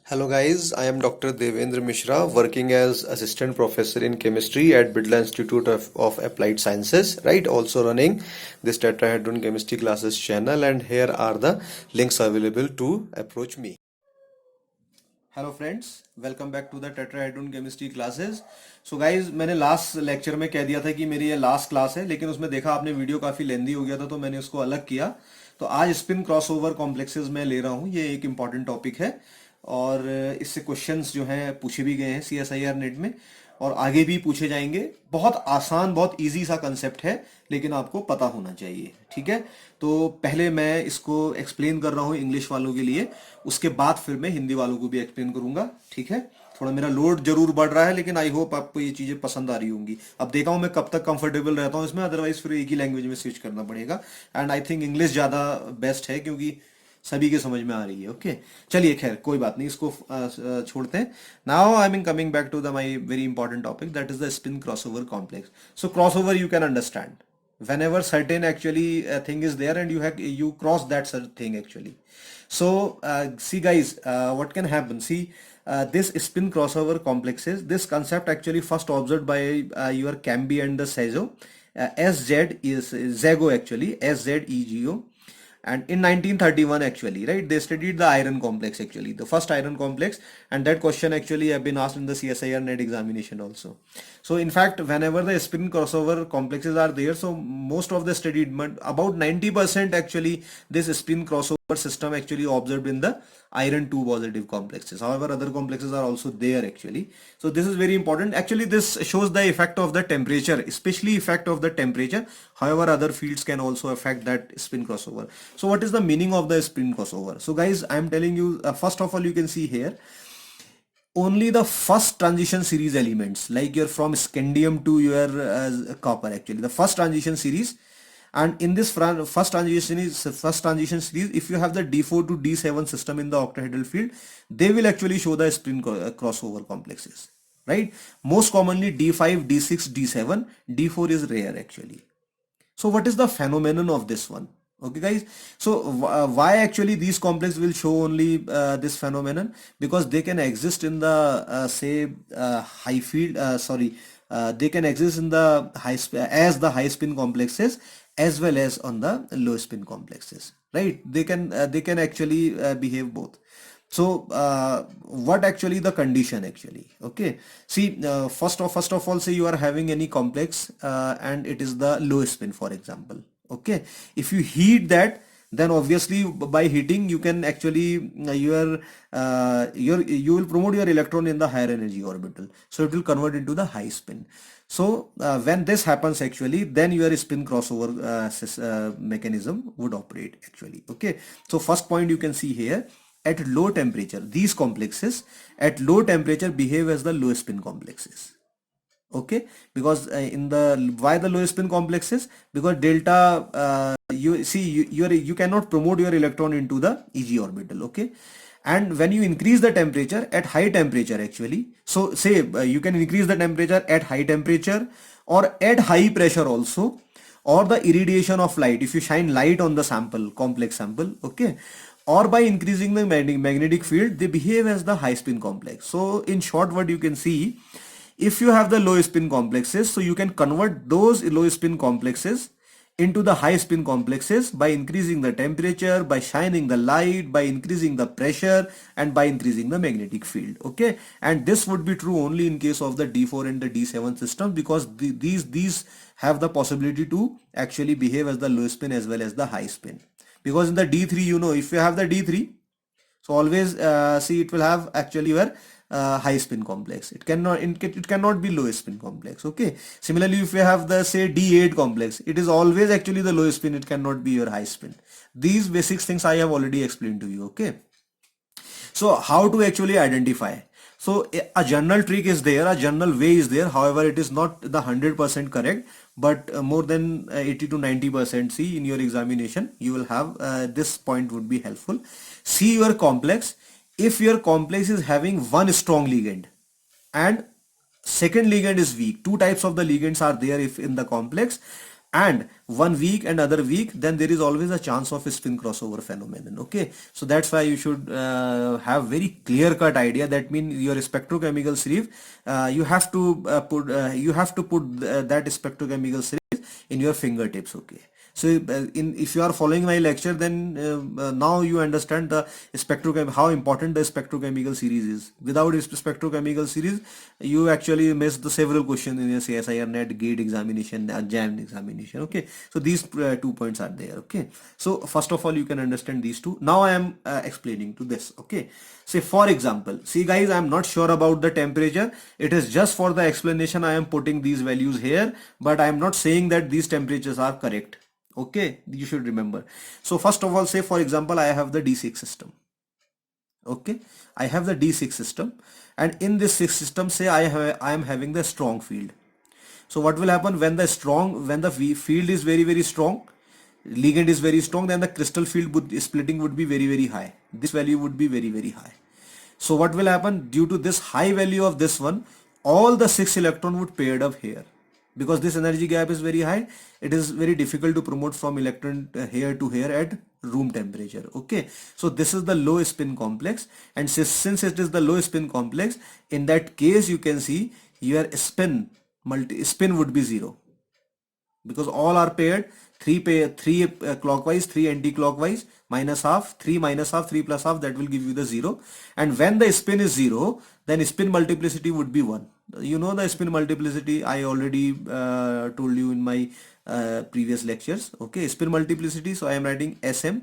Hello guys, I am Dr. Devendra Mishra, working as Assistant Professor in Chemistry at Bidla Institute of Applied Sciences, right? Also running this Tetrahedron Chemistry Classes channel, and here are the links available to approach me. Hello friends, welcome back to the Tetrahedron chemistry classes. So guys, मैंने last lecture में कह दिया था कि मेरी ये last class है, लेकिन उसमें देखा आपने वीडियो काफ़ी लेंदी हो गया था, तो मैंने उसको अलग किया। तो आज स्पिन क्रॉसओवर कॉम्प्लेक्सेस में ले रहा हूँ। ये एक इम्पॉर्टेंट टॉपिक है और इससे क्वेश्चंस जो हैं पूछे भी गए हैं CSIR नेट में, और आगे भी पूछे जाएंगे। बहुत आसान, बहुत इजी सा कंसेप्ट है, लेकिन आपको पता होना चाहिए, ठीक है। तो पहले मैं इसको एक्सप्लेन कर रहा हूँ इंग्लिश वालों के लिए, उसके बाद फिर मैं हिंदी वालों को भी एक्सप्लेन करूंगा, ठीक है। थोड़ा मेरा लोड जरूर बढ़ रहा है, लेकिन आई होप आपको ये चीजें पसंद आ रही होंगी। अब देखा हूं मैं कब तक कंफर्टेबल रहता हूं इसमें, अदरवाइज फिर एक ही लैंग्वेज में स्विच करना पड़ेगा। एंड आई थिंक इंग्लिश ज्यादा बेस्ट है, क्योंकि सभी के समझ में आ रही है। ओके, चलिए खैर कोई बात नहीं, इसको छोड़ते हैं। Now I mean coming back to the my very important topic, that is the spin crossover complex. So crossover you can understand whenever certain actually thing is there and you cross that certain thing actually. So see guys, what can happen, see, this spin crossover complexes, this concept actually first observed by your Camby and the Szego. SZ is Szego actually, SZEGO. And in 1931 actually, right, they studied the iron complex, actually the first iron complex, and that question actually have been asked in the CSIR net examination also. So in fact, whenever the spin crossover complexes are there, so most of the studied, but about 90% actually this spin crossover system actually observed in the iron 2 positive complexes. However, other complexes are also there actually. So this is very important. Actually, this shows the effect of the temperature, especially effect of the temperature. However, other fields can also affect that spin crossover. So what is the meaning of the spin crossover? So guys, I am telling you, first of all, you can see here only the first transition series elements, like your from scandium to your copper, actually the first transition series. And in this first transition series, if you have the D4 to D7 system in the octahedral field, they will actually show the spin crossover complexes, right? Most commonly D5, D6, D7. D4 is rare actually. So what is the phenomenon of this one? Okay guys, so why actually these complexes will show only this phenomenon? Because they can exist in the say high field, they can exist in the as the high spin complexes, as well as on the low spin complexes, right? They can actually behave both. So what actually the condition actually? Okay, see, first of all, say you are having any complex and it is the low spin, for example. Okay, if you heat that, then obviously by heating you can actually you will promote your electron in the higher energy orbital, so it will convert into the high spin. So when this happens actually, then your spin crossover mechanism would operate actually. Okay, so first point you can see here, at low temperature these complexes at low temperature behave as the low spin complexes. Okay, because in the why the low spin complexes, because delta you see you cannot promote your electron into the EG orbital. Okay, and when you increase the temperature at high temperature actually, so say you can increase the temperature at high temperature or at high pressure also, or the irradiation of light, if you shine light on the sample, complex sample. Okay, or by increasing the magnetic field, they behave as the high spin complex. So in short, what you can see, if you have the low spin complexes, so you can convert those low spin complexes into the high spin complexes by increasing the temperature, by shining the light, by increasing the pressure, and by increasing the magnetic field. Okay, and this would be true only in case of the D4 and the D7 system, because these have the possibility to actually behave as the low spin as well as the high spin. Because in the D3, you know, if you have the D3, so always see it will have actually your high spin complex. It cannot be low spin complex. Okay, similarly if you have the say D8 complex, it is always actually the low spin, it cannot be your high spin. These basic things I have already explained to you. Okay, so how to actually identify? So a general trick is there, a general way is there. However, it is not the 100% correct, but more than 80 to 90%. See, in your examination, you will have this point would be helpful. See your complex. If your complex is having one strong ligand and second ligand is weak, two types of the ligands are there if in the complex, and one weak and other weak, then there is always a chance of a spin crossover phenomenon. Okay, so that's why you should have very clear cut idea. That means your spectrochemical series, you have to put that spectrochemical series in your fingertips. Okay, so if you are following my lecture, then now you understand the how important the spectrochemical series is. Without spectrochemical series, you actually miss the several questions in your CSIR net gate examination, JAM examination. Okay, so these 2 points are there. Okay, so first of all you can understand these two. Now I am explaining to this. Okay, say for example, see guys, I am not sure about the temperature. It is just for the explanation I am putting these values here, but I am not saying that these temperatures are correct. Okay, you should remember. So first of all, say for example, I have the D6 system. Okay, I have the D6 system, and in this 6 system, say I am having the strong field. So what will happen when the field is very strong, ligand is very strong, then the crystal field splitting would be very high. This value would be very high. So what will happen, due to this high value of this one, all the 6 electron would paired up here. Because this energy gap is very high, it is very difficult to promote from electron here to here at room temperature. Okay, so this is the low spin complex, and since it is the low spin complex, in that case you can see your spin would be 0, because all are paired, 3 clockwise, 3 anti-clockwise, minus half, 3 minus half, 3 plus half, that will give you the 0. And when the spin is 0, then spin multiplicity would be 1. You know the spin multiplicity, I already told you in my previous lectures. Okay, spin multiplicity, so I am writing Sm,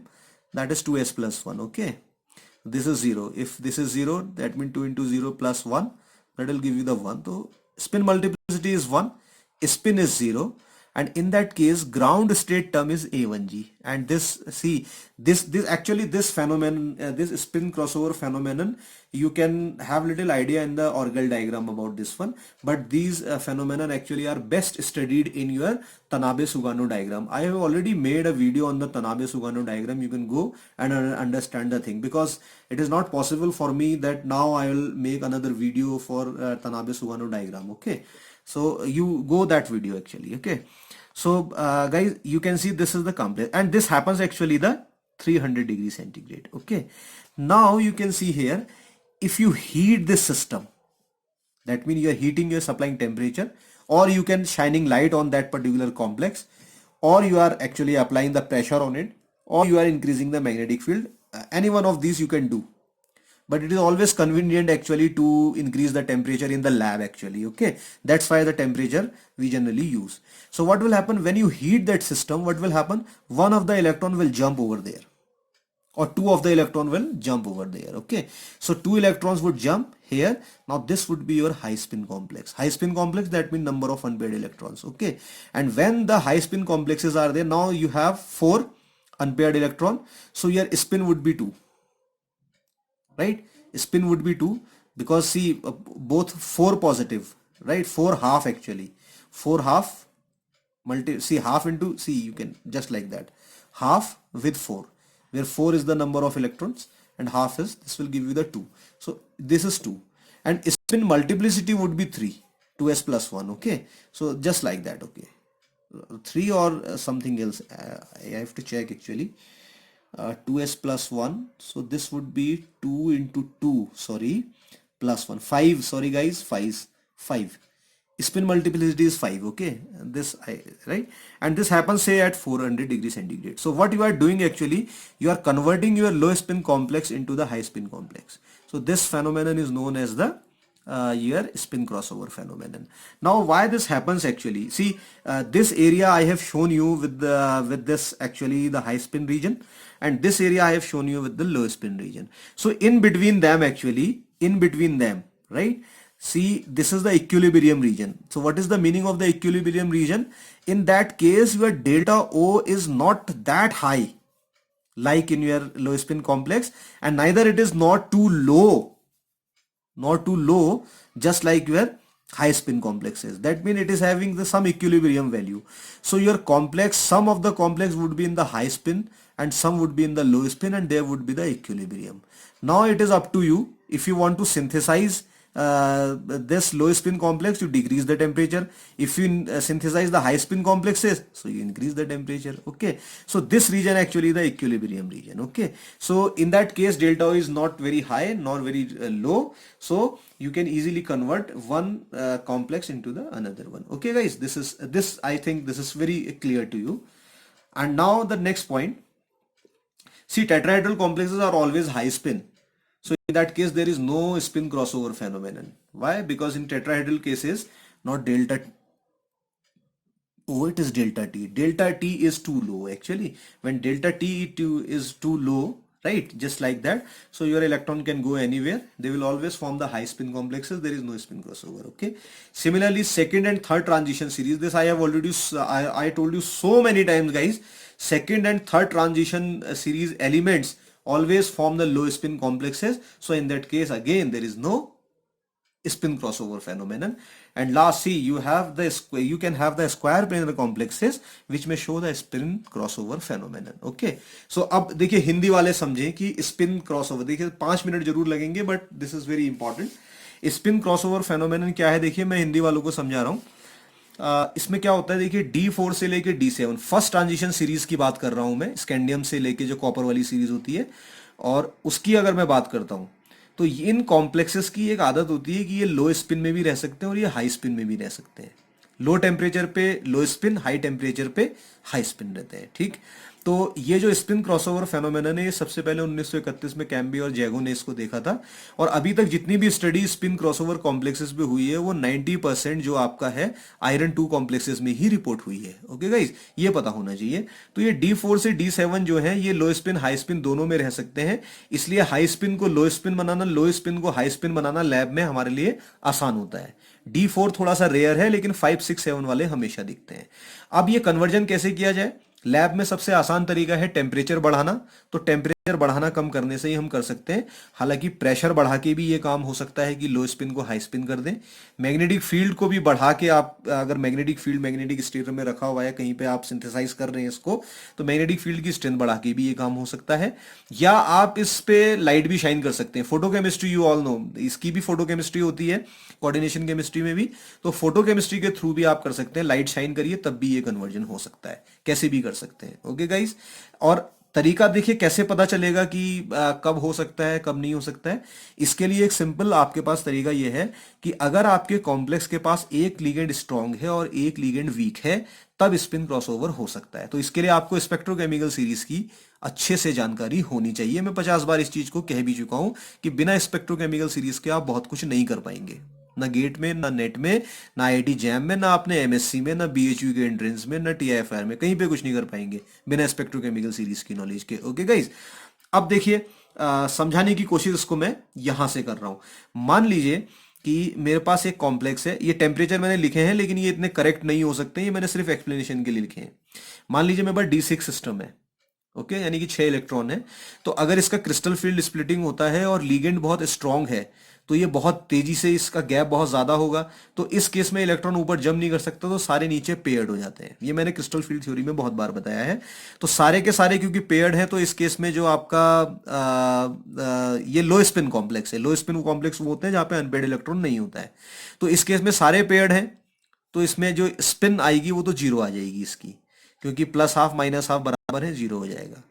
that is 2s plus 1. Okay, this is 0. If this is 0, that means 2 into 0 plus 1, that will give you the 1. So spin multiplicity is 1, spin is 0, and in that case ground state term is A1G. And this, see, this actually, this phenomenon, this spin crossover phenomenon, you can have little idea in the Orgel diagram about this one, but these phenomenon actually are best studied in your Tanabe-Sugano diagram. I have already made a video on the Tanabe-Sugano diagram. You can go and understand the thing, because it is not possible for me that now I will make another video for Tanabe-Sugano diagram. Okay, so you go that video actually. Okay, so guys, you can see this is the complex, and this happens actually the 300 degrees centigrade. Okay, now you can see here, if you heat this system, that means you are heating, your supplying temperature, or you can shining light on that particular complex, or you are actually applying the pressure on it, or you are increasing the magnetic field. Any one of these you can do, but it is always convenient actually to increase the temperature in the lab actually. Okay, that's why the temperature we generally use. So what will happen when you heat that system? What will happen? One of the electron will jump over there, or 2 of the electron will jump over there. Okay, so 2 electrons would jump here. Now this would be your high spin complex. High spin complex, that means number of unpaired electrons. Okay, and when the high spin complexes are there, now you have 4 unpaired electron, so your spin would be 2. Right, spin would be 2, because see, both 4 positive, right, 4 half actually, 4 half see, half into, see, you can just like that, half with 4, where 4 is the number of electrons and half is, this will give you the 2. So this is 2, and spin multiplicity would be 3, 2s plus 1. Okay, so just like that. Okay, 3 or something else, I have to check actually. 2s plus 1, so this would be 2 into 2, sorry, plus 1, 5, sorry guys, 5. Spin multiplicity is 5. Okay, and this right, and this happens say at 400 degrees centigrade. So what you are doing actually, you are converting your low spin complex into the high spin complex. So this phenomenon is known as the your spin crossover phenomenon. Now why this happens actually, see, this area I have shown you with this actually the high spin region, and this area I have shown you with the low spin region. So in between them actually, right, see, this is the equilibrium region. So what is the meaning of the equilibrium region? In that case, your delta O is not that high like in your low spin complex, and neither it is not too low, just like your high spin complexes. That means it is having some equilibrium value. So your complex, some of the complex would be in the high spin and some would be in the low spin, and there would be the equilibrium. Now it is up to you if you want to synthesize this low spin complex, you decrease the temperature. If you synthesize the high spin complexes, so you increase the temperature. Okay, so this region actually the equilibrium region. Okay, so in that case delta O is not very high nor very low, so you can easily convert one complex into the another one. Okay guys, this I think this is very clear to you. And now the next point, see, tetrahedral complexes are always high spin. So in that case, there is no spin crossover phenomenon. Why? Because in tetrahedral cases, not delta, oh, it is delta T. Delta T is too low actually. When delta T is too low, right? Just like that. So your electron can go anywhere. They will always form the high spin complexes. There is no spin crossover. Okay. Similarly, second and third transition series. This I have already, I told you so many times, guys. Second and third transition series elements always form the low spin complexes. So in that case, again, there is no spin crossover phenomenon. And last, see, you can have the square planar complexes which may show the spin crossover phenomenon. Okay, so अब देखिए हिंदी वाले समझें कि spin crossover, देखिए 5 minute जरूर लगेंगे but this is very important. Spin crossover phenomenon क्या है, देखिए मैं हिंदी वालों को समझा रहा हूं. इसमें क्या होता है, देखिए D4 से लेके D7 फर्स्ट ट्रांजिशन सीरीज की बात कर रहा हूं मैं, स्कैंडियम से लेके जो कॉपर वाली सीरीज होती है, और उसकी अगर मैं बात करता हूं तो इन कॉम्प्लेक्सेस की एक आदत होती है कि ये लो स्पिन में भी रह सकते हैं और ये हाई स्पिन में भी रह सकते हैं. लो टेम्परेचर पे लो स्पिन, हाई टेम्परेचर पे हाई स्पिन रहते हैं. ठीक, तो ये जो स्पिन क्रॉसओवर फेनोमेनन है, ये सबसे पहले 1931 में कैम्बी और जैगो ने इसको देखा था. और अभी तक जितनी भी स्टडी स्पिन क्रॉसओवर कॉम्प्लेक्सेस पे हुई है वो 90% जो आपका है आयरन 2 कॉम्प्लेक्सेस में ही रिपोर्ट हुई है. ओके गाइस, ये पता होना चाहिए. तो ये D4 से D7 जो है ये लो स्पिन हाई स्पिन दोनों में रह सकते हैं. इसलिए हाई स्पिन को लो स्पिन बनाना, लो स्पिन को हाई स्पिन बनाना लैब में हमारे लिए आसान होता है. D4 थोड़ा सा रेयर है लेकिन 5, 6, 7 वाले हमेशा दिखते हैं. अब ये कन्वर्जन कैसे किया जाए? लैब में सबसे आसान तरीका है टेम्परेचर बढ़ाना. तो टेम्परेचर बढ़ाना कम करने से ही हम कर सकते हैं. हालांकि प्रेशर बढ़ा के भी ये काम हो सकता है कि लो स्पिन को हाई स्पिन कर दें. मैग्नेटिक फील्ड को भी बढ़ा के, आप अगर मैग्नेटिक फील्ड मैग्नेटिक स्टेटर में रखा हुआ है कहीं पे, आप सिंथेसाइज कर रहे हैं इसको, तो मैग्नेटिक फील्ड की स्ट्रेंथ बढ़ा के भी ये काम हो सकता है. या आप इस पे लाइट भी शाइन कर सकते हैं. फोटोकेमिस्ट्री यू ऑल नो, इसकी भी फोटोकेमिस्ट्री होती है कोऑर्डिनेशन केमिस्ट्री में भी. तो फोटोकेमिस्ट्री के थ्रू भी आप कर सकते हैं. लाइट शाइन करिए तब भी ये कन्वर्जन हो सकता है. कैसे भी कर सकते हैं. ओके गाइस, और तरीका देखिए कैसे पता चलेगा कि कब हो सकता है कब नहीं हो सकता है. इसके लिए एक सिंपल आपके पास तरीका यह है कि अगर आपके कॉम्प्लेक्स के पास एक लिगेंड स्ट्रांग है और एक लिगेंड वीक है, तब स्पिन क्रॉसओवर हो सकता है. तो इसके लिए आपको स्पेक्ट्रोकेमिकल सीरीज की अच्छे से जानकारी होनी चाहिए. मैं 50 बार इस चीज को कह भी चुका हूं कि बिना स्पेक्ट्रोकेमिकल सीरीज के आप बहुत कुछ नहीं कर पाएंगे. ना गेट में, ना नेट में, ना आईआईटी जैम में, ना अपने एमएससी में, ना बीएचयू के एंट्रेंस में, ना टीआईएफआर में, कहीं पे कुछ नहीं कर पाएंगे बिना स्पेक्ट्रोकेमिकल सीरीज की नॉलेज के. ओके गाइस, अब देखिए समझाने की कोशिश इसको मैं यहां से कर रहा हूं. मान लीजिए कि मेरे पास एक कॉम्प्लेक्स है. ये टेम्परेचर मैंने लिखे हैं लेकिन ये इतने करेक्ट नहीं हो सकते, ये मैंने सिर्फ एक्सप्लेनेशन के लिए लिखे हैं. मान लीजिए मेरे पास D6 सिस्टम है. ओके, यानी कि 6 इलेक्ट्रॉन है. तो अगर इसका क्रिस्टल फील्ड स्प्लिटिंग होता है और लीगेंड बहुत स्ट्रांग है, तो ये बहुत तेजी से, इसका गैप बहुत ज्यादा होगा. तो इस केस में इलेक्ट्रॉन ऊपर जंप नहीं कर सकता, तो सारे नीचे पेयर्ड हो जाते हैं. ये मैंने क्रिस्टल फील्ड थ्योरी में बहुत बार बताया है. तो सारे के सारे क्योंकि पेयर्ड है, तो इस केस में जो आपका ये लो स्पिन कॉम्प्लेक्स है. लो स्पिन कॉम्प्लेक्स वो होते हैं जहां पे अनपेयर्ड इलेक्ट्रॉन नहीं होता है. तो इस केस में सारे पेयर्ड हैं, तो इसमें जो स्पिन आएगी वो तो जीरो आ जाएगी इसकी, क्योंकि प्लस हाफ माइनस हाफ बराबर है, जीरो हो जाएगा.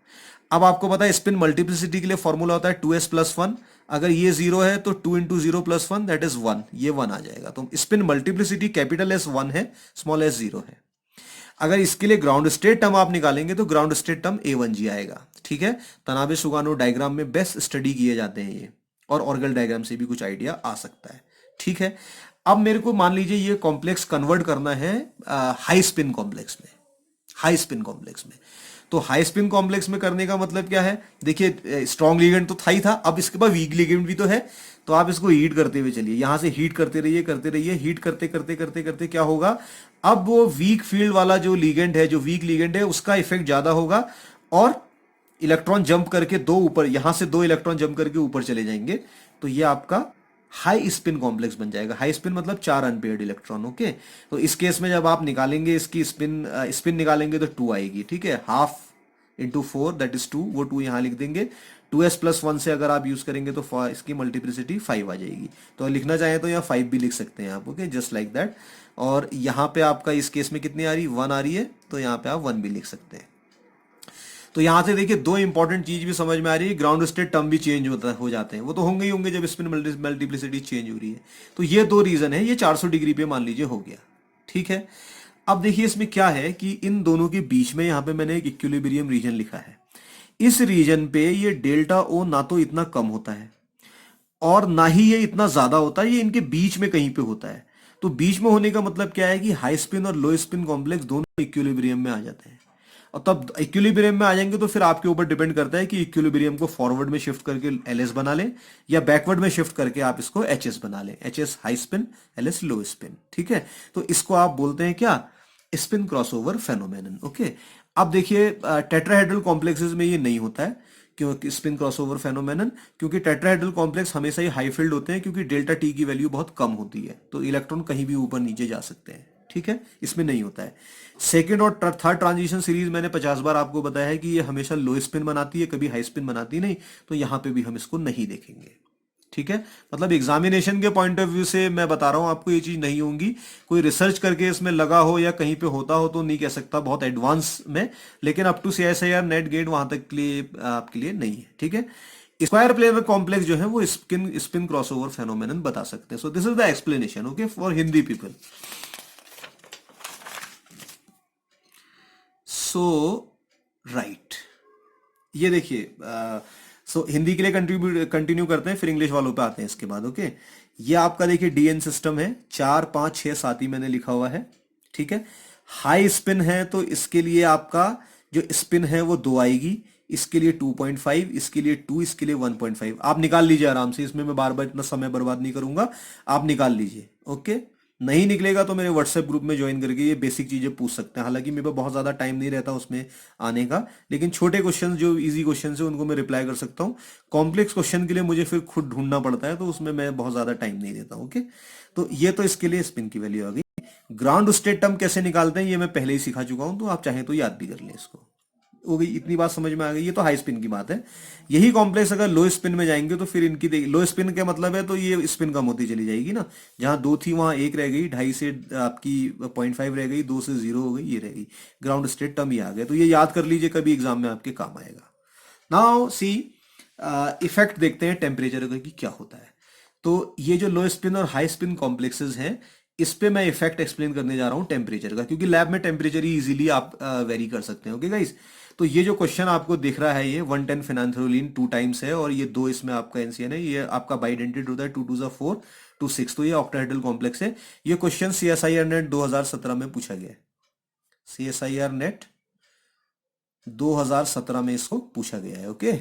अब आपको पता है स्पिन मल्टीप्लिसिटी के लिए फॉर्मूला होता है 2s+1. अगर ये जीरो है तो 2 × 0+1 दैट इज 1, ये 1 आ जाएगा. तो स्पिन मल्टीप्लिसिटी कैपिटल S 1 है, स्मॉल s 0 है. अगर इसके लिए ग्राउंड स्टेट टर्म आप निकालेंगे तो ग्राउंड स्टेट टर्म A1G आएगा. ठीक है, तनाबे सुगानो डायग्राम में बेस्ट स्टडी किए जाते हैं ये, और ऑर्गल डायग्राम से भी कुछ आइडिया आ सकता है. ठीक है, अब मेरे को मान लीजिए ये कॉम्प्लेक्स कन्वर्ट करना है हाई स्पिन कॉम्प्लेक्स में. हाई स्पिन कॉम्प्लेक्स में, तो हाई स्पिन कॉम्प्लेक्स में करने का मतलब क्या है? देखिए स्ट्रॉन्ग लिगेंड तो था ही था, अब इसके बाद वीक लिगेंड भी तो है. तो आप इसको हीट करते हुए चलिए, यहां से हीट करते रहिए करते रहिए. हीट करते करते करते करते क्या होगा, अब वो वीक फील्ड वाला जो लिगेंड है, जो वीक लिगेंड है, उसका इफेक्ट ज्यादा होगा और इलेक्ट्रॉन जंप करके दो ऊपर, यहां से 2 इलेक्ट्रॉन जंप करके ऊपर चले जाएंगे. तो ये आपका हाई स्पिन कॉम्प्लेक्स बन जाएगा. हाई स्पिन मतलब 4 अनपेयर्ड इलेक्ट्रॉन. ओके, तो इस केस में जब आप निकालेंगे इसकी स्पिन निकालेंगे तो 2 आएगी. ठीक है, हाफ इंटू 4 दैट इज 2, वो 2 यहां लिख देंगे. 2s+1 से अगर आप यूज करेंगे तो इसकी मल्टीप्लिसिटी 5 आ जाएगी। तो लिखना चाहें तो यहाँ 5 भी लिख सकते हैं आप, ओके, जस्ट लाइक दैट। और यहाँ पे आपका इस केस में कितनी आ रही, 1 आ रही है, तो यहाँ पे आप 1 भी लिख सकते हैं। तो यहां से देखिए दो इंपॉर्टेंट चीज भी समझ में आ रही है, ग्राउंड स्टेट टर्म भी चेंज हो जाते हैं, वो तो होंगे ही होंगे जब स्पिन मल्टीप्लिसिटी चेंज हो रही है। तो ये दो रीजन है, ये 400 डिग्री पे मान लीजिए हो गया, ठीक है। अब देखिए इसमें क्या है कि इन दोनों के बीच में यहां पे मैंने एक इक्विलिब्रियम रीजन लिखा है। इस रीजन पे ये डेल्टा ओ ना तो इतना कम होता है और ना ही ये इतना ज्यादा होता है, ये इनके बीच में कहीं पे होता है। तो बीच में होने का मतलब क्या है कि हाई स्पिन और लो स्पिन कॉम्प्लेक्स दोनों इक्विलिब्रियम में आ जाते हैं। और तब इक्विलिब्रियम में आ जाएंगे तो फिर आपके ऊपर डिपेंड करता है कि इक्विलिब्रियम को फॉरवर्ड में शिफ्ट करके एलएस बना लें या बैकवर्ड में शिफ्ट करके आप इसको एचएस बना लें, एचएस हाई स्पिन, एलएस लो स्पिन, ठीक है। तो इसको आप बोलते हैं क्या, स्पिन क्रॉसओवर फेनोमेनन, ओके। अब देखिए टेट्राहेड्रल कॉम्प्लेक्सेस में ये नहीं होता है, क्योंकि स्पिन क्रॉसओवर फेनोमेनन, क्योंकि टेट्राहेड्रल कॉम्प्लेक्स हमेशा ही हाई फील्ड होते हैं, क्योंकि डेल्टा टी की वैल्यू बहुत कम होती है, तो इलेक्ट्रॉन कहीं भी ऊपर नीचे जा सकते हैं, ठीक है, इसमें नहीं होता है। सेकेंड और थर्ड ट्रांजिशन सीरीज मैंने 50 बार आपको बताया है कि ये हमेशा लो स्पिन बनाती है, कभी हाई स्पिन बनाती नहीं, तो यहां पे भी हम इसको नहीं देखेंगे, ठीक है। मतलब एग्जामिनेशन के पॉइंट ऑफ व्यू से मैं बता रहा हूं आपको, ये चीज नहीं होंगी, कोई रिसर्च करके इसमें लगा हो या कहीं पे होता हो तो नहीं कह सकता बहुत एडवांस में, लेकिन up to CSIR NET GATE वहां तक के लिए आपके लिए नहीं है, ठीक है। स्क्वायर प्लेनर कॉम्प्लेक्स जो है वो स्पिन क्रॉसओवर फेनोमेनन बता सकते हैं। So this is the explanation, okay, for Hindi people. So right, ये देखिए हिंदी के लिए कंटिन्यू करते हैं, फिर इंग्लिश वालों पे आते हैं इसके बाद, ओके। ये आपका देखिए DN सिस्टम है, 4 5 6 7 ही मैंने लिखा हुआ है, ठीक है। हाई स्पिन है तो इसके लिए आपका जो स्पिन है वो 2 आएगी, इसके लिए 2.5, इसके लिए 2, इसके लिए 1.5। आप निकाल लीजिए आराम से, इसमें मैं बार बार इतना समय बर्बाद नहीं करूंगा, आप निकाल लीजिए, ओके। नहीं निकलेगा तो मेरे व्हाट्सएप ग्रुप में ज्वाइन करके ये बेसिक चीजें पूछ सकते हैं, हालांकि मेरे पास बहुत ज्यादा टाइम नहीं रहता उसमें आने का, लेकिन छोटे क्वेश्चन जो इजी क्वेश्चन है उनको मैं रिप्लाई कर सकता हूँ। कॉम्प्लेक्स क्वेश्चन के लिए मुझे फिर खुद ढूंढना पड़ता है, तो उसमें मैं बहुत ज्यादा टाइम नहीं देता हूँ, ओके। तो ये तो इसके लिए स्पिन की वैल्यू आ गई। ग्राउंड स्टेट टर्म कैसे निकालते हैं ये मैं पहले ही सिखा चुका हूं, तो आप चाहें तो याद भी कर लें इसको, हो गई इतनी बात समझ में आ गई। ये तो हाई स्पिन की बात है। यही कॉम्प्लेक्स अगर लो स्पिन में जाएंगे तो फिर इनकी लो स्पिन का मतलब है तो ये स्पिन कम होती चली जाएगी ना, जहां 2 थी वहां 1 रह गई, 2.5 से आपकी 0.5 रह गई, 2 से 0 हो गई, ये रह गई। ग्राउंड स्टेट टर्म ये आ गया, तो ये याद कर लीजिए, कभी एग्जाम में आपके काम आएगा। नाउ सी इफेक्ट देखते हैं टेम्परेचर का कि क्या होता है। तो ये जो लो स्पिन और हाई स्पिन कॉम्प्लेक्सेस हैं, इस पे मैं इफेक्ट एक्सप्लेन करने जा रहा हूं टेम्परेचर का, क्योंकि लैब में टेम्परेचर ही इजीली आप वेरी कर सकते हैं, ओके गाइस। तो ये जो क्वेश्चन आपको दिख रहा है ये 110 फिनांथ्रोलिन 2 टाइम्स है, और ये 2 इसमें आपका एनसीएन है, ये आपका बाइडेंटेड होता है 2 2 4 2 6, तो ये ऑक्टाहेड्रल कॉम्प्लेक्स है। ये क्वेश्चन CSIR नेट 2017 में पूछा गया है, CSIR नेट 2017 में इसको पूछा गया है, ओके,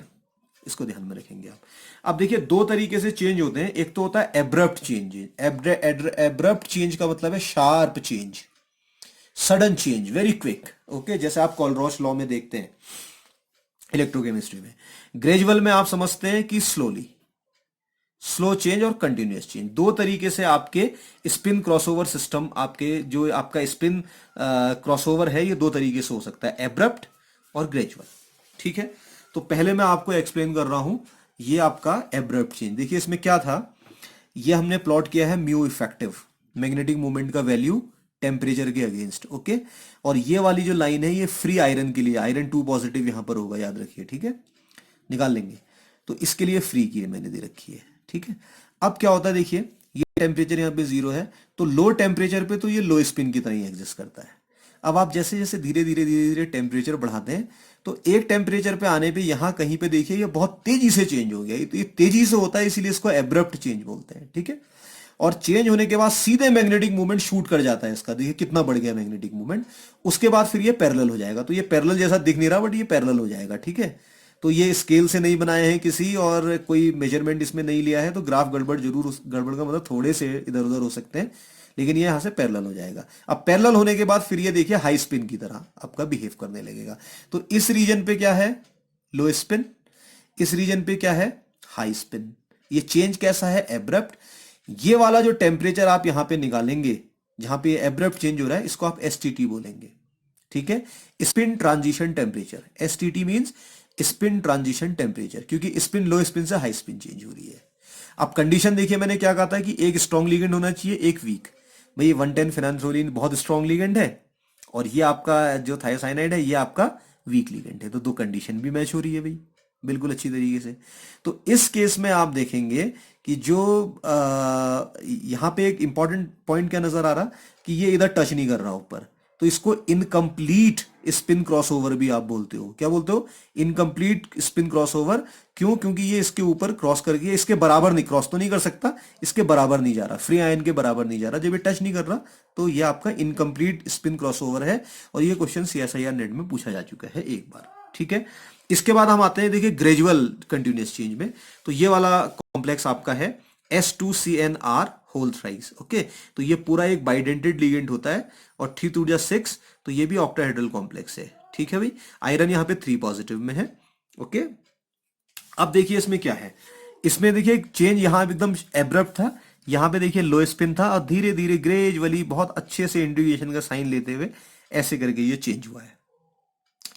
इसको ध्यान में रखेंगे आप। अब देखिए दो तरीके से चेंज होते हैं, एक तो होता है एब्रप्ट चेंज। एब्रप्ट चेंज का मतलब है sharp change, sudden change, very quick, okay, जैसे आप कॉलरॉश लॉ में देखते हैं इलेक्ट्रोकेमिस्ट्री में। ग्रेजुअल में आप समझते हैं कि स्लोली, स्लो चेंज और कंटिन्यूअस चेंज, दो तरीके से आपके स्पिन क्रॉसओवर सिस्टम, आपके जो आपका स्पिन क्रॉसओवर है, ये दो तरीके से हो सकता है, एब्रप्ट और ग्रेजुअल, ठीक है। तो पहले मैं आपको एक्सप्लेन कर रहा हूं, ये आपका एब्रप्ट चेंज। देखिए इसमें क्या था, ये हमने प्लॉट किया है म्यू इफेक्टिव, मैग्नेटिक मोमेंट का वैल्यू टेम्परेचर के अगेंस्ट, ओके। और ये वाली जो लाइन है ये फ्री आयरन के लिए, आयरन 2 पॉजिटिव यहां पर होगा, याद रखिए, ठीक है, निकाल लेंगे। तो इसके लिए फ्री की मैंने दे रखी है, ठीक है। अब क्या होता है देखिए, ये टेम्परेचर यहाँ पे 0 है, तो लो टेम्परेचर पे तो ये लो स्पिन की तरह ही एग्जिस्ट करता है। अब आप जैसे जैसे धीरे धीरे टेम्परेचर बढ़ाते हैं, तो एक टेम्परेचर पे आने पे यहां कहीं पे देखिए ये बहुत तेजी से चेंज हो गया, तो ये तेजी से होता है, इसीलिए इसको एब्रप्ट चेंज बोलते हैं, ठीक है। और चेंज होने के बाद सीधे मैग्नेटिक मूवमेंट शूट कर जाता है इसका, देखिए कितना बढ़ गया मैग्नेटिक मूवमेंट। उसके बाद फिर ये पैरेलल हो जाएगा, तो ये पैरेलल जैसा दिख नहीं रहा बट ये पैरेलल हो जाएगा, ठीक है। तो ये स्केल से नहीं बनाए हैं किसी, और कोई मेजरमेंट इसमें नहीं लिया है, तो ग्राफ गड़बड़ जरूर, गड़बड़ का मतलब थोड़े से इधर उधर हो सकते हैं, लेकिन ये यहां से पैरेलल हो जाएगा। अब पैरेलल होने के बाद फिर ये देखिए हाई स्पिन की तरह आपका बिहेव करने लगेगा। तो इस रीजन पे क्या है, लो स्पिन, इस रीजन पे क्या है, हाई स्पिन। ये चेंज कैसा है, एब्रप्ट। ये वाला जो टेम्परेचर आप यहां पे निकालेंगे, जहां पे एब्रप्ट चेंज हो रहा है, इसको आप STT बोलेंगे, ठीक है, spin transition temperature. STT means spin transition temperature, क्योंकि स्पिन लो स्पिन से हाई स्पिन चेंज हो रही है। अब कंडीशन देखिए, मैंने क्या कहा था कि एक स्ट्रॉन्ग लिगेंड होना चाहिए, एक वीक। भाई 110 फेनांथ्रोलिन बहुत स्ट्रॉन्ग लिगेंड है, और ये आपका जो थायोसाइनाइड है ये आपका वीक लिगेंड है, तो दो कंडीशन भी मैच हो रही है भाई, बिल्कुल अच्छी तरीके से। तो इस केस में आप देखेंगे कि जो यहाँ पे एक इंपॉर्टेंट पॉइंट क्या नजर आ रहा, कि ये इधर टच नहीं कर रहा ऊपर, तो इसको इनकम्प्लीट स्पिन क्रॉसओवर भी आप बोलते हो। क्या बोलते हो? Incomplete spin crossover. क्यों? क्योंकि ये इसके ऊपर क्रॉस करके इसके बराबर नहीं, क्रॉस तो नहीं कर सकता, इसके बराबर नहीं जा रहा, फ्री आयन के बराबर नहीं जा रहा, जब ये टच नहीं कर रहा तो ये आपका इनकम्प्लीट स्पिन क्रॉसओवर है। और ये क्वेश्चन CSIR नेट में पूछा जा चुका है एक बार, ठीक है। इसके बाद हम आते हैं, देखिए, ग्रेजुअल कंटिन्यूअस चेंज में। तो ये वाला कॉम्प्लेक्स आपका है S2CNR होल थ्राइस, ओके। तो ये पूरा एक बाइडेंटेड लिगेंड होता है, और 3 2 6, तो ये भी ऑक्टाहेड्रल कॉम्प्लेक्स है, ठीक है भाई। आयरन यहाँ पे 3 पॉजिटिव में है, ओके। अब देखिए इसमें क्या है, इसमें देखिए चेंज यहाँ एकदम एब्रप्ट था, यहाँ पे देखिए लो स्पिन था, और धीरे धीरे ग्रेजुअली बहुत अच्छे से इंडिकेशन का साइन लेते हुए ऐसे करके ये चेंज हुआ है।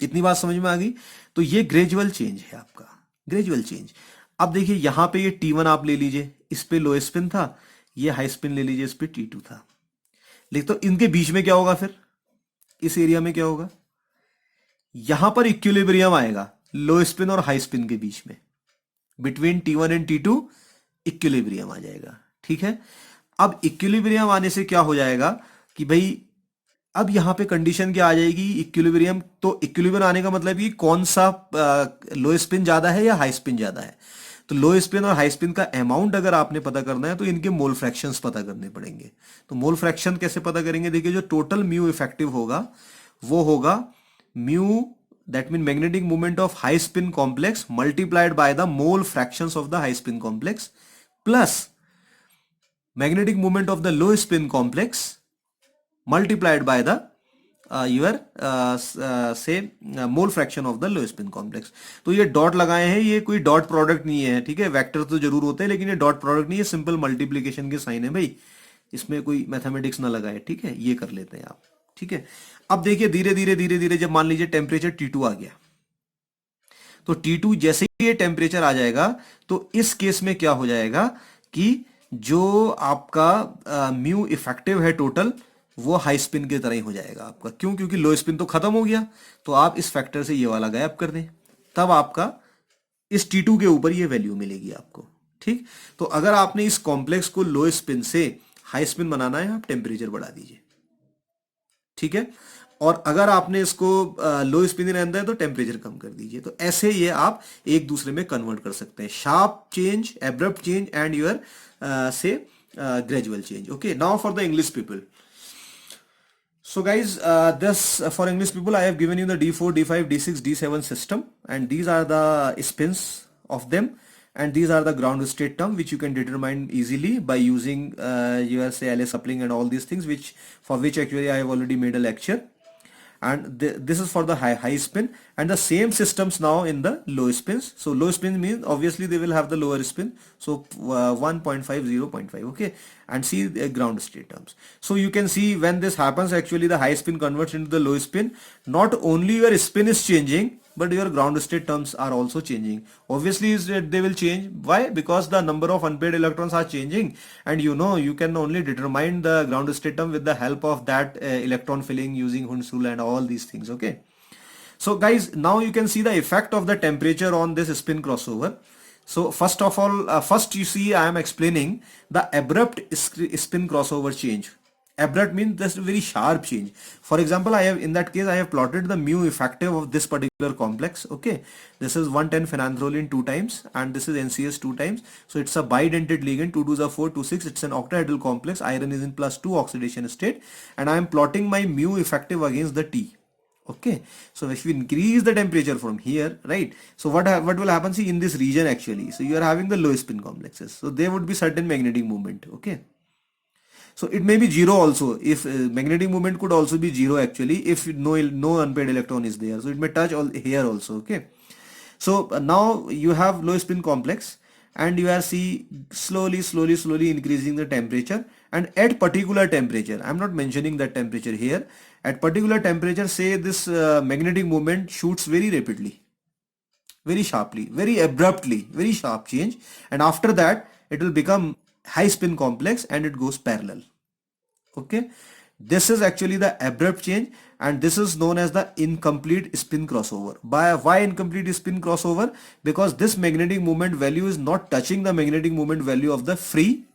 इतनी बात समझ में आ गई? तो ये ग्रेजुअल चेंज है आपका, ग्रेजुअल चेंज। अब देखिए यहाँ पे ये T1 आप ले लीजिए, इस पे लो स्पिन था, ये हाई स्पिन ले लीजिए, इस पे T2 था। लेकिन तो इनके बीच में क्या होगा फिर, इस एरिया में क्या होगा, यहां पर इक्विलिब्रियम आएगा लो स्पिन और हाई स्पिन के बीच में, between T1 and T2 equilibrium आ जाएगा, ठीक है। अब इक्विलिब्रियम आने से क्या हो जाएगा कि भाई अब यहां पे कंडीशन क्या आ जाएगी, इक्विलिब्रियम। तो इक्विलिब्रियम आने का मतलब कि कौन सा लो स्पिन ज्यादा है या हाई स्पिन ज्यादा है। तो लो स्पिन और हाई स्पिन का अमाउंट अगर आपने पता करना है तो इनके मोल फ्रैक्शंस पता करने पड़ेंगे। तो मोल फ्रैक्शन कैसे पता करेंगे, देखिए जो टोटल म्यू इफेक्टिव होगा वो होगा mu, that mean magnetic movement of high spin complex multiplied by the mole fractions of the high spin complex plus magnetic moment of the low spin complex multiplied by the your say mole fraction of the low spin complex। तो ये dot लगाए हैं, ये कोई dot product नहीं है, ठीक है। वेक्टर तो जरूर होते हैं लेकिन ये डॉट प्रोडक्ट नहीं है, सिंपल मल्टीप्लीकेशन के साइन है भाई, इसमें कोई मैथमेटिक्स ना लगाए, ठीक है। ये कर लेते हैं आप, ठीक है। अब देखिए धीरे धीरे धीरे धीरे जब मान लीजिए टेम्परेचर T2 आ गया, तो T2 जैसे ही ये टेम्परेचर आ जाएगा तो इस केस में क्या हो जाएगा कि जो आपका म्यू इफेक्टिव है टोटल, वो हाई स्पिन की तरह ही हो जाएगा आपका। क्यों? क्योंकि लो स्पिन तो खत्म हो गया, तो आप इस फैक्टर से ये वाला गायब कर दें, तब आपका इस T2 के ऊपर ये वैल्यू मिलेगी आपको, ठीक। तो अगर आपने इस कॉम्प्लेक्स को लो स्पिन से हाई स्पिन बनाना है, आप टेम्परेचर बढ़ा दीजिए, ठीक है। और अगर आपने इसको लो स्पिन रहना है तो टेम्परेचर कम कर दीजिए। तो ऐसे ये आप एक दूसरे में कन्वर्ट कर सकते हैं, sharp change, abrupt change and your say gradual change, okay। Now for the English people, so guys, this for English people I have given you the D4 D5 D6 D7 system, and these are the spins of them, and these are the ground state term which you can determine easily by using your say LS coupling and all these things, which for which actually I have already made a lecture. And this is for the high spin, and the same systems now in the low spins. So low spin means obviously they will have the lower spin, so 1.5 0.5, okay. And see the ground state terms. So you can see when this happens, actually the high spin converts into the low spin. Not only your spin is changing, but your ground state terms are also changing. Obviously they will change. Why? Because the number of unpaired electrons are changing, and you can only determine the ground state term with the help of that electron filling using Hund's rule and all these things, okay. So guys, now you can see the effect of the temperature on this spin crossover. So first of all, first you see I am explaining the abrupt spin crossover change. Abrupt means just a very sharp change. For example, in that case I have plotted the mu effective of this particular complex, okay. This is 110 phenanthroline 2 times, and this is NCS 2 times. So it's a bidentate ligand, 2 2s are 4 2 6. It's an octahedral complex. Iron is in +2 oxidation state, and I am plotting my mu effective against the T. Okay, so if we increase the temperature from here, right, so what will happen? See, in this region actually, so you are having the low spin complexes, so there would be certain magnetic movement, okay. So it may be zero also, if magnetic moment could also be zero actually, if no unpaired electron is there, so it may touch all here also, okay. So now you have low spin complex, and you are slowly increasing the temperature, and at particular temperature, I'm not mentioning that temperature here, at particular temperature, say this magnetic moment shoots very rapidly, very sharply, very abruptly, very sharp change, and after that it will become high spin complex and it goes parallel. Okay, this is actually the abrupt change, and this is known as the incomplete spin crossover. By why incomplete spin crossover? Because this magnetic moment value is not touching the magnetic moment value of the free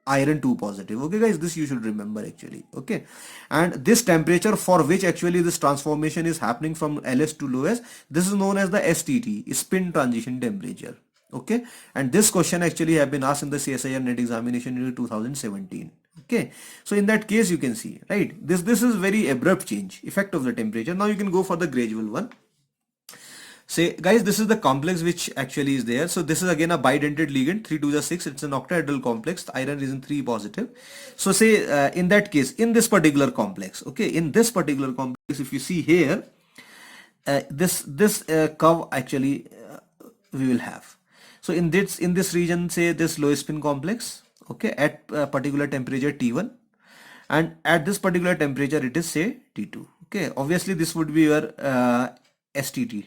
iron 2 positive. Okay guys, this you should remember actually. Okay, and this temperature for which actually this transformation is happening from LS to LOS, this is known as the STT, spin transition temperature. Okay, and this question actually have been asked in the CSIR net examination in 2017. Okay, so in that case you can see, right, this is very abrupt change, effect of the temperature. Now you can go for the gradual one. Say guys, this is the complex which actually is there. So this is again a bidentate ligand, 3 to the 6. It's an octahedral complex. The iron is in 3 positive. So say in that case, in this particular complex, okay, in this particular complex, if you see here, this curve actually we will have. So in this region, say this low spin complex, okay, at a particular temperature T1, and at this particular temperature it is say T2. Okay, obviously this would be your STT,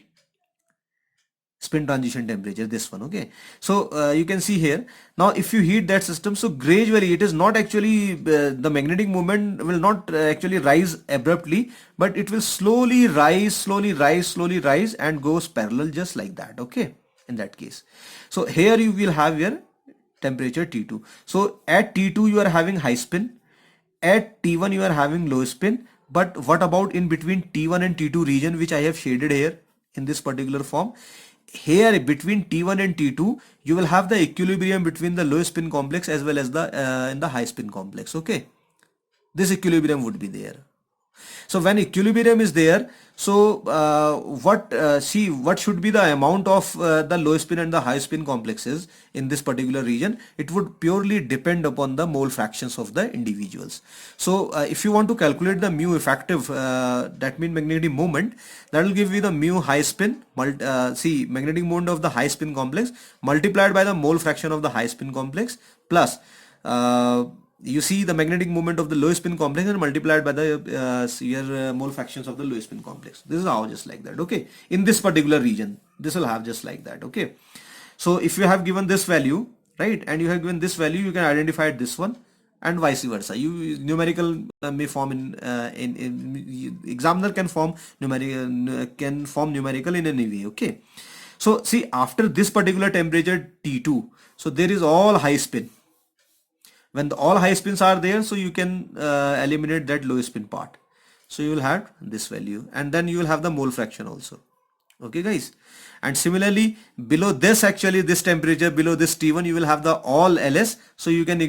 spin transition temperature, this one. Okay, so you can see here, now if you heat that system, so gradually it is not actually the magnetic moment will not actually rise abruptly, but it will slowly rise, and goes parallel just like that. Okay, in that case, so here you will have your temperature T2. So at T2 you are having high spin, at T1 you are having low spin, but what about in between T1 and T2 region, which I have shaded here in this particular form? Here between T1 and T2 you will have the equilibrium between the low spin complex as well as the in the high spin complex. Okay, this equilibrium would be there. So when equilibrium is there, so what should be the amount of the low spin and the high spin complexes in this particular region? It would purely depend upon the mole fractions of the individuals. So if you want to calculate the mu effective, that means magnetic moment, that will give you the mu high spin, magnetic moment of the high spin complex multiplied by the mole fraction of the high spin complex plus you see the magnetic moment of the low spin complex and multiplied by the mole fractions of the low spin complex. This is how, just like that. Okay, in this particular region this will have just like that. Okay, so if you have given this value, right, and you have given this value, you can identify this one and vice versa. You numerical may form in examiner can form numerical in any way. Okay, so see, after this particular temperature T2, so there is all high spin. When all high spins are there, so you can eliminate that low spin part. So you will have this value, and then you will have the mole fraction also. Okay guys, and similarly below this, actually this temperature below this T1, you will have the all LS, so you can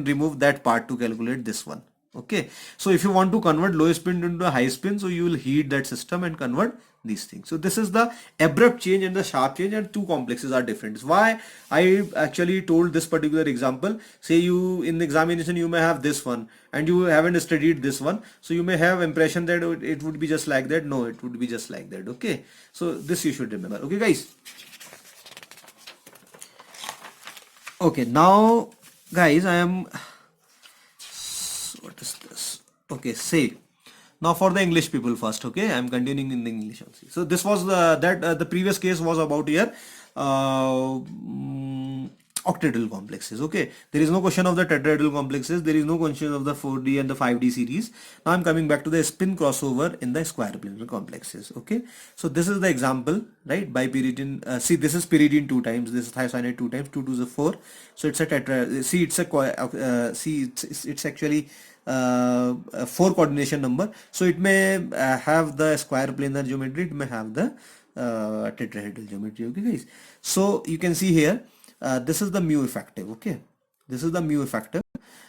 remove that part to calculate this one. Okay, so if you want to convert low spin into high spin, so you will heat that system and convert these things. So this is the abrupt change and the sharp change, and two complexes are different. Why I actually told this particular example, say you in the examination you may have this one and you haven't studied this one, so you may have impression that it would be just like that. No, it would be just like that. Okay, so this you should remember. Okay guys, okay, now guys, I am, what is this? Okay, say now for the English people first. Okay, I am continuing in the English only. So this was the previous case was about here octahedral complexes. Okay, there is no question of the tetrahedral complexes, there is no question of the 4D and the 5D series. Now I'm coming back to the spin crossover in the square planar complexes. Okay, so this is the example, right? Bipyridine, see, this is pyridine 2 times, this is thiocyanate 2 times, 2 to the 4, so it's a tetra. See, it's a it's actually 4 coordination number, so it may have the square planar geometry, it may have the tetrahedral geometry. Okay guys, so you can see here this is the mu effective. Okay, this is the mu effective,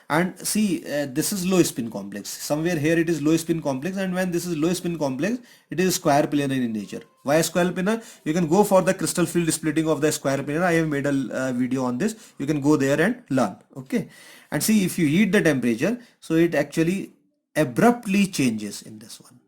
and see this is low spin complex. Somewhere here it is low spin complex, and when this is low spin complex, it is square planar in nature. Why square planar? You can go for the crystal field splitting of the square planar. I have made a video on this, you can go there and learn. Okay, and see, if you heat the temperature, so it actually abruptly changes in this one.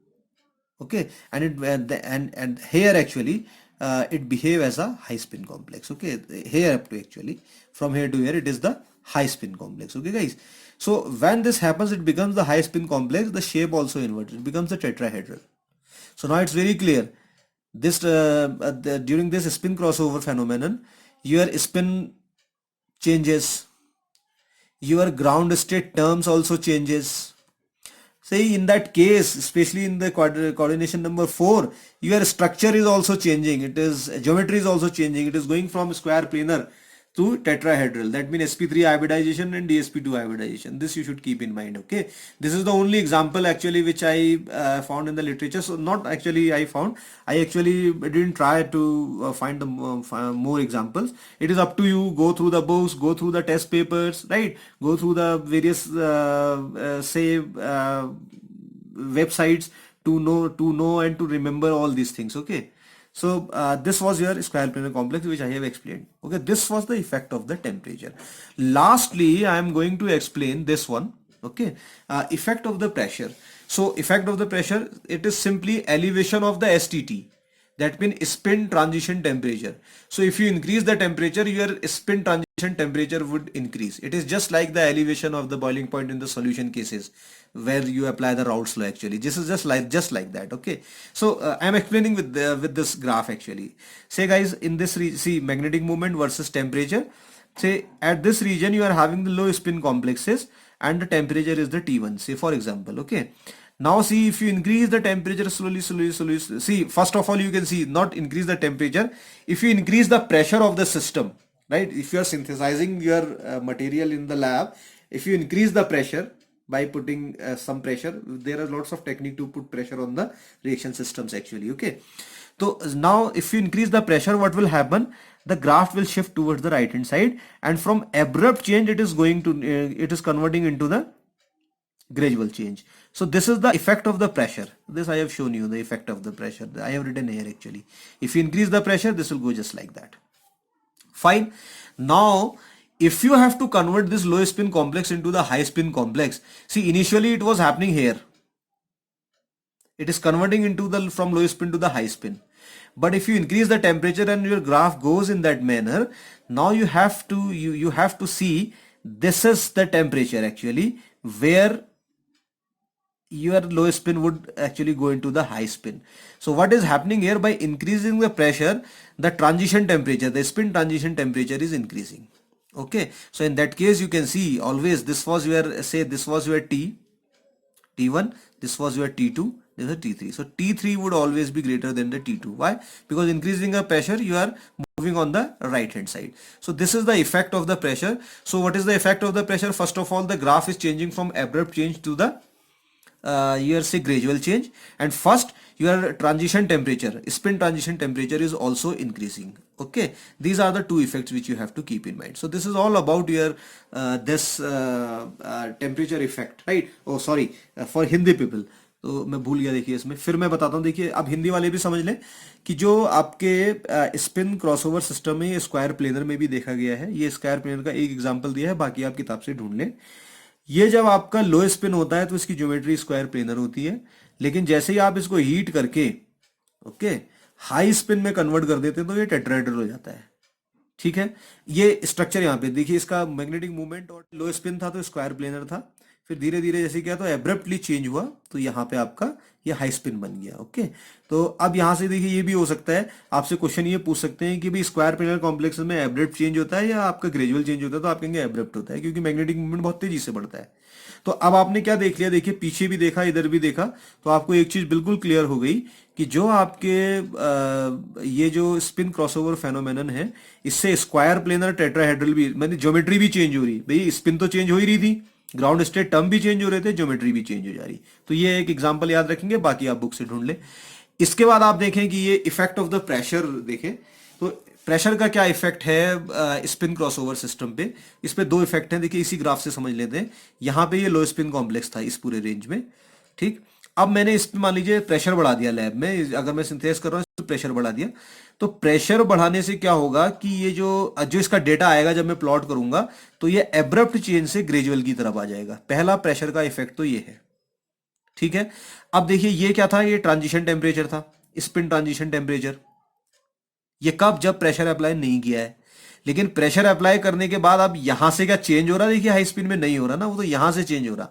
Okay, and it and here actually it behave as a high spin complex. Okay, here up to actually from here to here it is the high spin complex. Okay guys, so when this happens, it becomes the high spin complex, the shape also inverted, it becomes the tetrahedral. So now it's very clear, during this spin crossover phenomenon, your spin changes, your ground state terms also changes. Say in that case, especially in the coordination number 4, your structure is also changing. It is geometry is also changing. It is going from square planar to tetrahedral. That means sp3 hybridization and dsp2 hybridization. This you should keep in mind. Okay, this is the only example actually which I found in the literature. So not actually I found. I actually didn't try to find the more examples. It is up to you. Go through the books, go through the test papers, right? Go through the various websites to know and to remember all these things. Okay, so this was your square planar complex which I have explained. Okay, this was the effect of the temperature. Lastly, I am going to explain this one. Okay, effect of the pressure. So effect of the pressure, it is simply elevation of the STT. That means spin transition temperature. So if you increase the temperature, your spin transition temperature would increase. It is just like the elevation of the boiling point in the solution cases where you apply the Raoult's law actually. This is just like that. Okay. So I am explaining with this graph actually. Say guys, in this see magnetic moment versus temperature. Say at this region you are having the low spin complexes and the temperature is the T1. Say for example. Okay. Now see, if you increase the temperature slowly, see, first of all, you can see not increase the temperature. If you increase the pressure of the system, right? If you are synthesizing your material in the lab, if you increase the pressure by putting some pressure, there are lots of technique to put pressure on the reaction systems actually. Okay. So now if you increase the pressure, what will happen? The graph will shift towards the right hand side, and from abrupt change, it is going to, it is converting into the gradual change. So this is the effect of the pressure. This I have shown you the effect of the pressure. I have written here actually. If you increase the pressure, this will go just like that. Fine. Now, if you have to convert this low spin complex into the high spin complex, see initially it was happening here. It is converting into the from low spin to the high spin. But if you increase the temperature and your graph goes in that manner, now you have to you have to see this is the temperature actually where your low spin would actually go into the high spin. So what is happening here, by increasing the pressure, the transition temperature, the spin transition temperature is increasing. Okay, so in that case you can see always this was your, say this was your T1, this was your T2, this is T3. So T3 would always be greater than the T2. Why? Because increasing the pressure, you are moving on the right hand side. So this is the effect of the pressure. So what is the effect of the pressure? First of all, the graph is changing from abrupt change to the your say gradual change, and first your transition temperature, spin transition temperature is also increasing. Okay, these are the two effects which you have to keep in mind. So this is all about your this temperature effect, right? Oh sorry, for Hindi people, तो मैं भूल गया, देखिए इसमें फिर मैं बताता हूँ. देखिए अब हिंदी वाले भी समझ लें कि जो आपके स्पिन क्रॉसओवर सिस्टम में ये स्क्वायर प्लेनर में भी देखा गया है. ये स्क्वायर प्लेनर का एक एग्जांपल दिया है, बाकी आप किताब से ढूंढ लें. ये जब आपका लो स्पिन होता है तो इसकी ज्योमेट्री स्क्वायर प्लेनर होती है, लेकिन जैसे ही आप इसको हीट करके ओके हाई स्पिन में कन्वर्ट कर देते हैं तो ये टेट्राहेड्रल हो जाता है. ठीक है, ये स्ट्रक्चर यहाँ पे देखिए, इसका मैग्नेटिक मूवमेंट और लो स्पिन था तो स्क्वायर प्लेनर था, फिर धीरे धीरे जैसे क्या तो एब्रप्टली चेंज हुआ तो यहाँ पे आपका ये हाई स्पिन बन गया. ओके, तो अब यहाँ से देखिए ये भी हो सकता है, आपसे क्वेश्चन ये पूछ सकते हैं कि भाई स्क्वायर प्लेनर कॉम्प्लेक्स में एब्रप्ट चेंज होता है या आपका ग्रेजुअल चेंज होता है, तो आप कहेंगे एब्रप्ट होता है क्योंकि मैग्नेटिक मूवमेंट बहुत तेजी से बढ़ता है. तो अब आपने क्या देख लिया, देखिए पीछे भी देखा इधर भी देखा, तो आपको एक चीज बिल्कुल क्लियर हो गई कि जो आपके ये जो स्पिन क्रॉसओवर फेनोमेनन है, इससे स्क्वायर प्लेनर टेट्राहेड्रल भी, मतलब ज्योमेट्री भी चेंज हो रही. भाई स्पिन तो चेंज हो ही रही थी, ग्राउंड स्टेट टर्म भी चेंज हो रहे थे, ज्योमेट्री भी चेंज हो जा रही. तो ये एक एग्जांपल याद रखेंगे, बाकी आप बुक से ढूंढ लें. इसके बाद आप देखें कि ये इफेक्ट ऑफ द प्रेशर देखें, तो प्रेशर का क्या इफेक्ट है स्पिन क्रॉसओवर सिस्टम पे. इस पे दो इफेक्ट हैं, देखिए इसी ग्राफ से समझ लेते हैं. यहाँ पे ये लो स्पिन कॉम्प्लेक्स था इस पूरे रेंज में. ठीक, अब मैंने इस पे मान लीजिए प्रेशर बढ़ा दिया लैब में, अगर मैं सिंथेसिस कर रहा हूँ तो प्रेशर बढ़ा दिया. तो प्रेशर बढ़ाने से क्या होगा कि ये जो इसका डेटा आएगा जब मैं प्लॉट करूंगा तो ये एब्रप्ट चेंज से ग्रेजुअल की तरफ आ जाएगा. पहला प्रेशर का इफेक्ट तो ये है. ठीक है, अब देखिए ये क्या था, ये ट्रांजिशन टेम्परेचर था, स्पिन ट्रांजिशन टेम्परेचर. ये कब, जब प्रेशर अप्लाई नहीं किया है. लेकिन प्रेशर अप्लाई करने के बाद अब यहां से क्या चेंज हो रहा है, देखिए हाई स्पिन में नहीं हो रहा ना, वो तो यहां से चेंज हो रहा.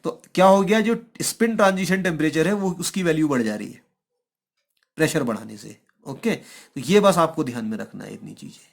तो क्या हो गया, जो स्पिन ट्रांजिशन टेम्परेचर है वो उसकी वैल्यू बढ़ जा रही है. प्रेशर बढ़ाने से। ओके, तो ये बस आपको ध्यान में रखना है, इतनी चीजें,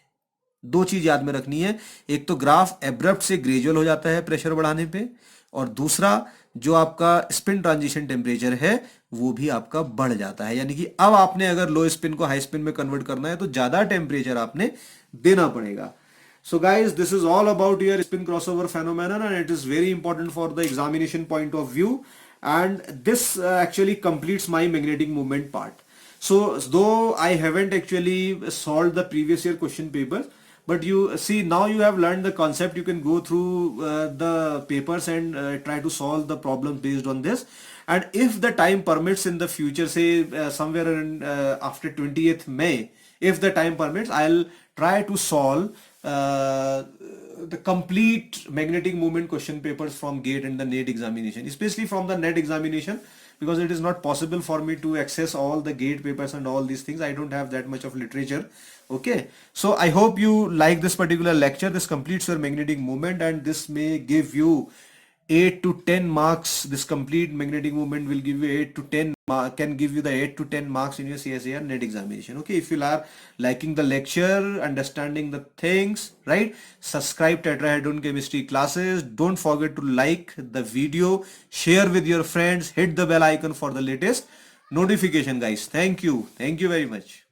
दो चीज याद में रखनी है। एक तो ग्राफ एब्रप्ट से ग्रेजुअल हो जाता है प्रेशर बढ़ाने पे, और दूसरा जो आपका स्पिन ट्रांजिशन टेम्परेचर है वो भी आपका बढ़ जाता है। यानी कि अब आपने अगर लो स्पिन को हाई स्पिन में कन्वर्ट करना है तो ज्यादा टेम्परेचर आपने देना पड़ेगा। So guys, this is all about your spin crossover phenomenon, and it is very important for the examination point of view, and this actually completes my magnetic movement part. So though I haven't actually solved the previous year question papers, but you see now you have learned the concept. You can go through the papers and try to solve the problems based on this. And if the time permits in the future, say somewhere in, after 20th May, if the time permits, I'll try to solve the complete magnetic moment question papers from GATE and the NET examination, especially from the NET examination, because it is not possible for me to access all the GATE papers and all these things. I don't have that much of literature. Okay, so I hope you like this particular lecture. This completes your magnetic moment, and this may give you 8 to 10 marks. This complete magnetic movement will give you 8 to 10 can give you the 8 to 10 marks in your CSIR NET examination. Okay, if you are liking the lecture, understanding the things, right, subscribe Tetrahedron Chemistry classes. Don't forget to like the video, share with your friends, hit the bell icon for the latest notification, guys. Thank you very much.